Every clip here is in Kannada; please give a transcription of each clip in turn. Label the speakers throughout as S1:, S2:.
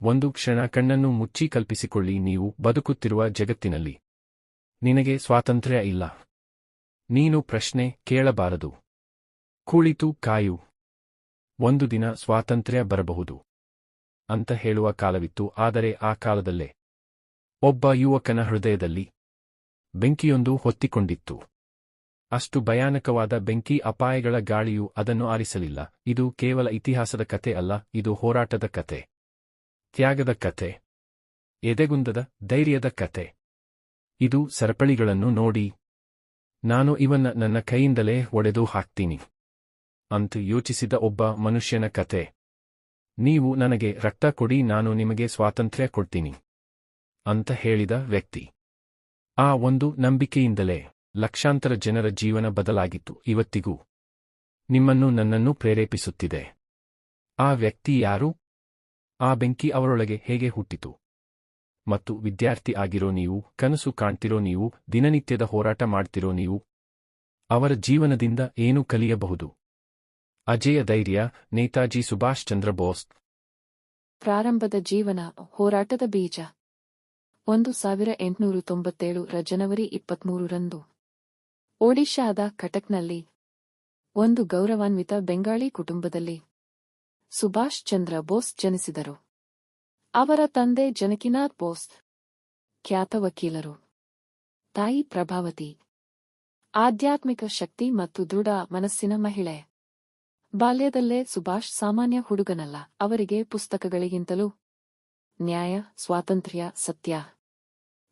S1: ಒಂದು ಕ್ಷಣ ಕಣ್ಣನ್ನು ಮುಚ್ಚಿ ಕಲ್ಪಿಸಿಕೊಳ್ಳಿ, ನೀವು ಬದುಕುತ್ತಿರುವ ಜಗತ್ತಿನಲ್ಲಿ ನಿನಗೆ ಸ್ವಾತಂತ್ರ್ಯ ಇಲ್ಲ. ನೀನು ಪ್ರಶ್ನೆ ಕೇಳಬಾರದು. ಕುಳಿತು ಕಾಯು. ಒಂದು ದಿನ ಸ್ವಾತಂತ್ರ್ಯ ಬರಬಹುದು ಅಂತ ಹೇಳುವ ಕಾಲವಿತ್ತು. ಆದರೆ ಆ ಕಾಲದಲ್ಲೇ ಒಬ್ಬ ಯುವಕನ ಹೃದಯದಲ್ಲಿ ಬೆಂಕಿಯೊಂದು ಹೊತ್ತಿಕೊಂಡಿತ್ತು. ಅಷ್ಟು ಭಯಾನಕವಾದ ಬೆಂಕಿ, ಅಪಾಯಗಳ ಗಾಳಿಯು ಅದನ್ನು ಆರಿಸಲಿಲ್ಲ. ಇದು ಕೇವಲ ಇತಿಹಾಸದ ಕತೆ ಅಲ್ಲ, ಇದು ಹೋರಾಟದ ಕತೆ, ತ್ಯಾಗದ ಕತೆ, ಎದೆಗುಂದದ ಧೈರ್ಯದ ಕತೆ. ಇದು ಸರಪಳಿಗಳನ್ನು ನೋಡಿ ನಾನು ಇವನ್ನ ನನ್ನ ಕೈಯಿಂದಲೇ ಒಡೆದು ಹಾಕ್ತೀನಿ ಅಂತ ಯೋಚಿಸಿದ ಒಬ್ಬ ಮನುಷ್ಯನ ಕತೆ. ನೀವು ನನಗೆ ರಕ್ತ ಕೊಡಿ, ನಾನು ನಿಮಗೆ ಸ್ವಾತಂತ್ರ್ಯ ಕೊಡ್ತೀನಿ ಅಂತ ಹೇಳಿದ ವ್ಯಕ್ತಿ. ಆ ಒಂದು ನಂಬಿಕೆಯಿಂದಲೇ ಲಕ್ಷಾಂತರ ಜನರ ಜೀವನ ಬದಲಾಗಿತ್ತು. ಇವತ್ತಿಗೂ ನಿಮ್ಮನ್ನು ನನ್ನನ್ನು ಪ್ರೇರೇಪಿಸುತ್ತಿದೆ. ಆ ವ್ಯಕ್ತಿ ಯಾರು? ಆ ಬೆಂಕಿ ಅವರೊಳಗೆ ಹೇಗೆ ಹುಟ್ಟಿತು? ಮತ್ತು ವಿದ್ಯಾರ್ಥಿ ಆಗಿರೋ ನೀವು, ಕನಸು ಕಾಣ್ತಿರೋ ನೀವು, ದಿನನಿತ್ಯದ ಹೋರಾಟ ಮಾಡ್ತಿರೋ ನೀವು, ಅವರ ಜೀವನದಿಂದ ಏನು ಕಲಿಯಬಹುದು? ಅಜೇಯ ಧೈರ್ಯ, ನೇತಾಜಿ ಸುಭಾಷ್ ಚಂದ್ರ ಬೋಸ್.
S2: ಪ್ರಾರಂಭದ ಜೀವನ, ಹೋರಾಟದ ಬೀಜ. 1897 ಜನವರಿ 23ರಂದು ಒಡಿಶಾದ ಕಟಕ್ನಲ್ಲಿ ಒಂದು ಗೌರವಾನ್ವಿತ ಬೆಂಗಾಳಿ ಕುಟುಂಬದಲ್ಲಿ ಸುಭಾಷ್ ಚಂದ್ರ ಬೋಸ್ ಜನಿಸಿದರು. ಅವರ ತಂದೆ ಜನಕಿನಾಥ್ ಬೋಸ್ ಖ್ಯಾತ ವಕೀಲರು. ತಾಯಿ ಪ್ರಭಾವತಿ ಆಧ್ಯಾತ್ಮಿಕ ಶಕ್ತಿ ಮತ್ತು ದೃಢ ಮನಸ್ಸಿನ ಮಹಿಳೆ. ಬಾಲ್ಯದಲ್ಲೇ ಸುಭಾಷ್ ಸಾಮಾನ್ಯ ಹುಡುಗನಲ್ಲ. ಅವರಿಗೆ ಪುಸ್ತಕಗಳಿಗಿಂತಲೂ ನ್ಯಾಯ, ಸ್ವಾತಂತ್ರ್ಯ, ಸತ್ಯ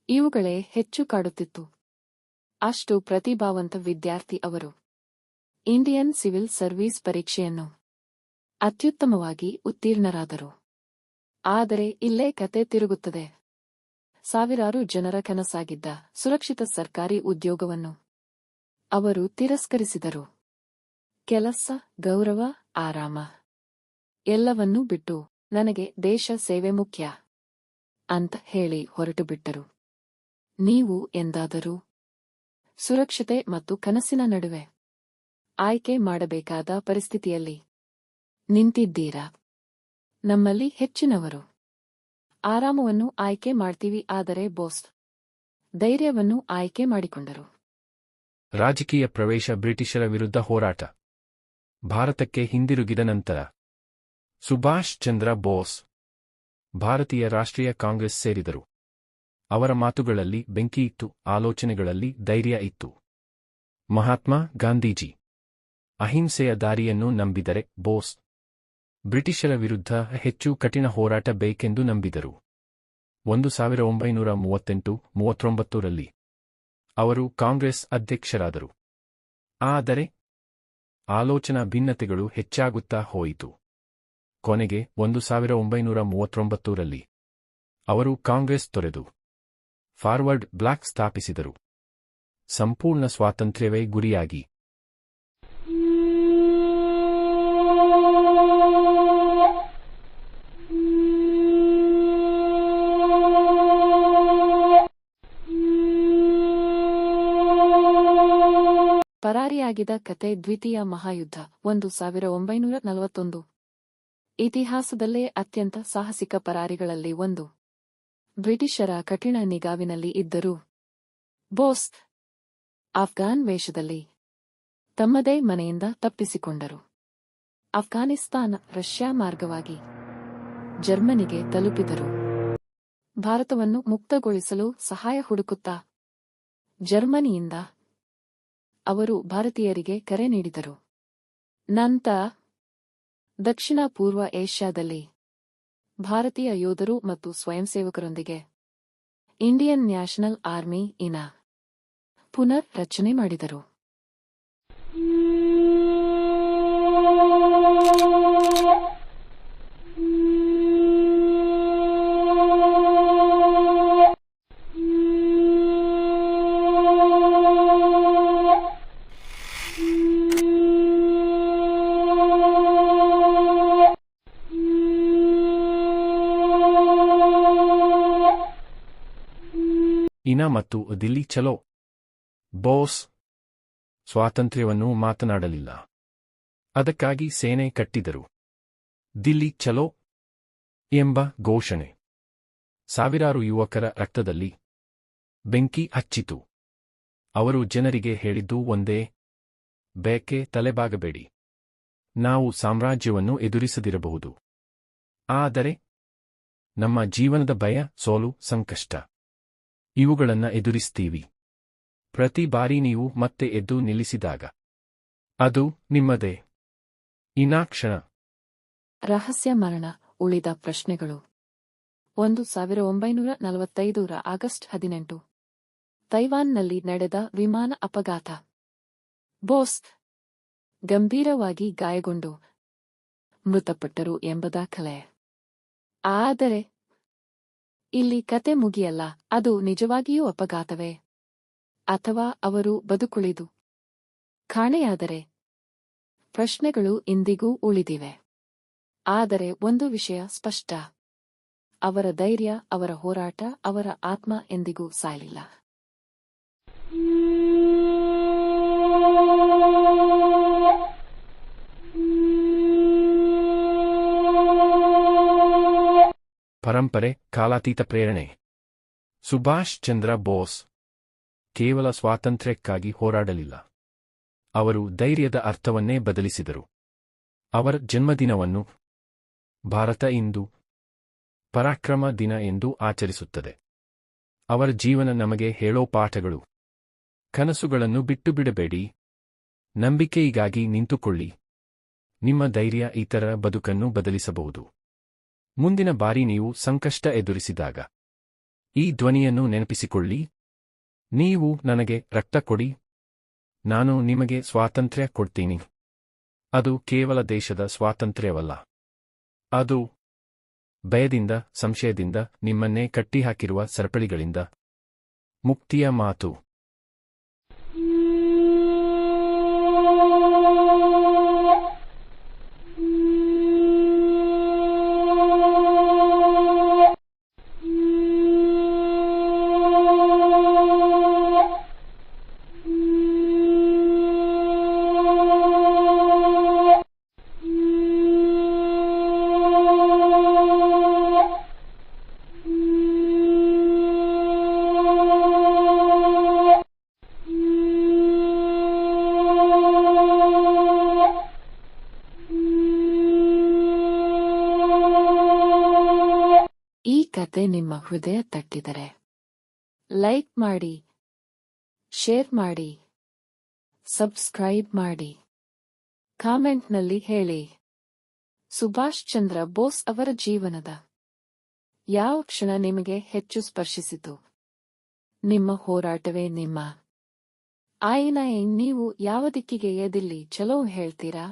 S2: ಇವುಗಳೇ ಹೆಚ್ಚು ಕಾಡುತ್ತಿತ್ತು. ಅಷ್ಟು ಪ್ರತಿಭಾವಂತ ವಿದ್ಯಾರ್ಥಿ ಅವರು. ಇಂಡಿಯನ್ ಸಿವಿಲ್ ಸರ್ವೀಸ್ ಪರೀಕ್ಷೆಯನ್ನು ಅತ್ಯುತ್ತಮವಾಗಿ ಉತ್ತೀರ್ಣರಾದರು. ಆದರೆ ಇಲ್ಲೇ ಕತೆ ತಿರುಗುತ್ತದೆ. ಸಾವಿರಾರು ಜನರ ಕನಸಾಗಿದ್ದ ಸುರಕ್ಷಿತ ಸರ್ಕಾರಿ ಉದ್ಯೋಗವನ್ನು ಅವರು ತಿರಸ್ಕರಿಸಿದರು. ಕೆಲಸ, ಗೌರವ, ಆರಾಮ ಎಲ್ಲವನ್ನೂ ಬಿಟ್ಟು ನನಗೆ ದೇಶ ಸೇವೆ ಮುಖ್ಯ ಅಂತ ಹೇಳಿ ಹೊರಟುಬಿಟ್ಟರು. ನೀವು ಎಂದಾದರೂ ಸುರಕ್ಷತೆ ಮತ್ತು ಕನಸಿನ ನಡುವೆ ಆಯ್ಕೆ ಮಾಡಬೇಕಾದ ಪರಿಸ್ಥಿತಿಯಲ್ಲಿ ನಿಂತಿದ್ದೀರಾ? ನಮ್ಮಲ್ಲಿ ಹೆಚ್ಚಿನವರು ಆರಾಮವನ್ನು ಆಯ್ಕೆ ಮಾಡ್ತೀವಿ, ಆದರೆ ಬೋಸ್ ಧೈರ್ಯವನ್ನು ಆಯ್ಕೆ ಮಾಡಿಕೊಂಡರು.
S1: ರಾಜಕೀಯ ಪ್ರವೇಶ, ಬ್ರಿಟಿಷರ ವಿರುದ್ಧ ಹೋರಾಟ. ಭಾರತಕ್ಕೆ ಹಿಂದಿರುಗಿದ ನಂತರ ಸುಭಾಷ್ ಚಂದ್ರ ಬೋಸ್ ಭಾರತೀಯ ರಾಷ್ಟ್ರೀಯ ಕಾಂಗ್ರೆಸ್ ಸೇರಿದರು. ಅವರ ಮಾತುಗಳಲ್ಲಿ ಬೆಂಕಿಯಿತ್ತು, ಆಲೋಚನೆಗಳಲ್ಲಿ ಧೈರ್ಯ ಇತ್ತು. ಮಹಾತ್ಮ ಗಾಂಧೀಜಿ ಅಹಿಂಸೆಯ ದಾರಿಯನ್ನು ನಂಬಿದರೆ, ಬೋಸ್ ಬ್ರಿಟಿಷರ ವಿರುದ್ಧ ಹೆಚ್ಚು ಕಠಿಣ ಹೋರಾಟ ಬೇಕೆಂದು ನಂಬಿದರು. 1938-39ರಲ್ಲಿ ಅವರು ಕಾಂಗ್ರೆಸ್ ಅಧ್ಯಕ್ಷರಾದರು. ಆದರೆ ಆಲೋಚನಾ ಭಿನ್ನತೆಗಳು ಹೆಚ್ಚಾಗುತ್ತಾ ಹೋಯಿತು. ಕೊನೆಗೆ 1939ರಲ್ಲಿ ಅವರು ಕಾಂಗ್ರೆಸ್ ತೊರೆದು ಫಾರ್ವರ್ಡ್ ಬ್ಲಾಕ್ ಸ್ಥಾಪಿಸಿದರು. ಸಂಪೂರ್ಣ ಸ್ವಾತಂತ್ರ್ಯವೇ ಗುರಿಯಾಗಿ.
S2: ಪರಾರಿಯಾಗಿದ ಕತೆ. ದ್ವಿತೀಯ ಮಹಾಯುದ್ಧ 1941. ಇತಿಹಾಸದಲ್ಲೇ ಅತ್ಯಂತ ಸಾಹಸಿಕ ಪರಾರಿಗಳಲ್ಲಿ ಒಂದು. ಬ್ರಿಟಿಷರ ಕಠಿಣ ನಿಗಾವಿನಲ್ಲಿ ಇದ್ದರೂ ಬೋಸ್ ಅಫ್ಘಾನ್ ವೇಷದಲ್ಲಿ ತಮ್ಮದೇ ಮನೆಯಿಂದ ತಪ್ಪಿಸಿಕೊಂಡರು. ಅಫ್ಘಾನಿಸ್ತಾನ, ರಷ್ಯಾ ಮಾರ್ಗವಾಗಿ ಜರ್ಮನಿಗೆ ತಲುಪಿದರು. ಭಾರತವನ್ನು ಮುಕ್ತಗೊಳಿಸಲು ಸಹಾಯ ಹುಡುಕುತ್ತಾ ಜರ್ಮನಿಯಿಂದ ಅವರು ಭಾರತೀಯರಿಗೆ ಕರೆ ನೀಡಿದರು. ನಂತರ ದಕ್ಷಿಣ ಪೂರ್ವ ಏಷ್ಯಾದಲ್ಲಿ ಭಾರತೀಯ ಯೋಧರು ಮತ್ತು ಸ್ವಯಂಸೇವಕರೊಂದಿಗೆ ಇಂಡಿಯನ್ ನ್ಯಾಷನಲ್ ಆರ್ಮಿ ಇನ ಪುನರ್ ರಚನೆ ಮಾಡಿದರು.
S1: ಇನಾ ಮತ್ತು ದಿಲ್ಲಿ ಚಲೋ. ಬೋಸ್ ಸ್ವಾತಂತ್ರ್ಯವನ್ನು ಮಾತನಾಡಲಿಲ್ಲ. ಅದಕ್ಕಾಗಿ ಸೇನೆ ಕಟ್ಟಿದರು. ದಿಲ್ಲಿ ಚಲೋ ಎಂಬ ಘೋಷಣೆ ಸಾವಿರಾರು ಯುವಕರ ರಕ್ತದಲ್ಲಿ ಬೆಂಕಿ ಹಚ್ಚಿತು. ಅವರು ಜನರಿಗೆ ಹೇಳಿದ್ದು ಒಂದೇ, ಬೇಕೆ ತಲೆಬಾಗಬೇಡಿ. ನಾವು ಸಾಮ್ರಾಜ್ಯವನ್ನು ಎದುರಿಸದಿರಬಹುದು, ಆದರೆ ನಮ್ಮ ಜೀವನದ ಭಯ, ಸೋಲು, ಸಂಕಷ್ಟ ಇವುಗಳನ್ನ ಎದುರಿಸ್ತೀವಿ. ಪ್ರತಿ ಬಾರಿ ನೀವು ಮತ್ತೆ ಎದ್ದು ನಿಲ್ಲಿಸಿದಾಗ ಅದು ನಿಮ್ಮದೇ. ಇನಾಕ್ಷಣ
S2: ರಹಸ್ಯ ಮರಣ. ಉಳಿದ ಪ್ರಶ್ನೆಗಳು. 1945 ಆಗಸ್ಟ್ 18 ತೈವಾನ್ನಲ್ಲಿ ನಡೆದ ವಿಮಾನ ಅಪಘಾತ. ಬೋಸ್ ಗಂಭೀರವಾಗಿ ಗಾಯಗೊಂಡು ಮೃತಪಟ್ಟರು ಎಂಬ ದಾಖಲೆ. ಆದರೆ ಇಲ್ಲಿ ಕತೆ ಮುಗಿಯಲ್ಲ. ಅದು ನಿಜವಾಗಿಯೂ ಅಪಘಾತವೇ, ಅಥವಾ ಅವರು ಬದುಕುಳಿದು ಕಾಣೆಯಾದರೆ? ಪ್ರಶ್ನೆಗಳು ಇಂದಿಗೂ ಉಳಿದಿವೆ. ಆದರೆ ಒಂದು ವಿಷಯ ಸ್ಪಷ್ಟ, ಅವರ ಧೈರ್ಯ, ಅವರ ಹೋರಾಟ, ಅವರ ಆತ್ಮ ಎಂದಿಗೂ ಸಾಯಲಿಲ್ಲ.
S1: ಪರಂಪರೆ, ಕಾಲಾತೀತ ಪ್ರೇರಣೆ. ಸುಭಾಷ್ ಚಂದ್ರ ಬೋಸ್ ಕೇವಲ ಸ್ವಾತಂತ್ರ್ಯಕ್ಕಾಗಿ ಹೋರಾಡಲಿಲ್ಲ, ಅವರು ಧೈರ್ಯದ ಅರ್ಥವನ್ನೇ ಬದಲಿಸಿದರು. ಅವರ ಜನ್ಮದಿನವನ್ನು ಭಾರತ ಇಂದು ಪರಾಕ್ರಮ ದಿನ ಎಂದು ಆಚರಿಸುತ್ತದೆ. ಅವರ ಜೀವನ ನಮಗೆ ಹೇಳೋ ಪಾಠಗಳು: ಕನಸುಗಳನ್ನು ಬಿಟ್ಟುಬಿಡಬೇಡಿ, ನಂಬಿಕೆಯಿಗಾಗಿ ನಿಂತುಕೊಳ್ಳಿ, ನಿಮ್ಮ ಧೈರ್ಯ ಇತರರ ಬದುಕನ್ನು ಬದಲಿಸಬಹುದು. ಮುಂದಿನ ಬಾರಿ ನೀವು ಸಂಕಷ್ಟ ಎದುರಿಸಿದಾಗ ಈ ಧ್ವನಿಯನ್ನು ನೆನಪಿಸಿಕೊಳ್ಳಿ, ನೀವು ನನಗೆ ರಕ್ತ ಕೊಡಿ, ನಾನು ನಿಮಗೆ ಸ್ವಾತಂತ್ರ್ಯ ಕೊಡ್ತೀನಿ. ಅದು ಕೇವಲ ದೇಶದ ಸ್ವಾತಂತ್ರ್ಯವಲ್ಲ, ಅದು ಭಯದಿಂದ, ಸಂಶಯದಿಂದ, ನಿಮ್ಮನ್ನೇ ಕಟ್ಟಿಹಾಕಿರುವ ಸರಪಳಿಗಳಿಂದ ಮುಕ್ತಿಯ ಮಾತು. ಈ ಕತೆ ನಿಮ್ಮ ಹೃದಯ ತಟ್ಟಿದರೆ ಲೈಕ್ ಮಾಡಿ, ಶೇರ್ ಮಾಡಿ, ಸಬ್ಸ್ಕ್ರೈಬ್ ಮಾಡಿ, ಕಾಮೆಂಟ್ನಲ್ಲಿ ಹೇಳಿ. ಸುಭಾಷ್ ಚಂದ್ರ ಬೋಸ್ ಅವರ ಜೀವನದ ಯಾವ ಕ್ಷಣ ನಿಮಗೆ ಹೆಚ್ಚು ಸ್ಪರ್ಶಿಸಿತು? ನಿಮ್ಮ ಹೋರಾಟವೇ ನಿಮ್ಮ ಆಯ್ನ. ನೀವು ಯಾವ ದಿಕ್ಕಿಗೆ ಎದಿಲ್ಲಿ ಚಲೋ ಹೇಳ್ತೀರಾ?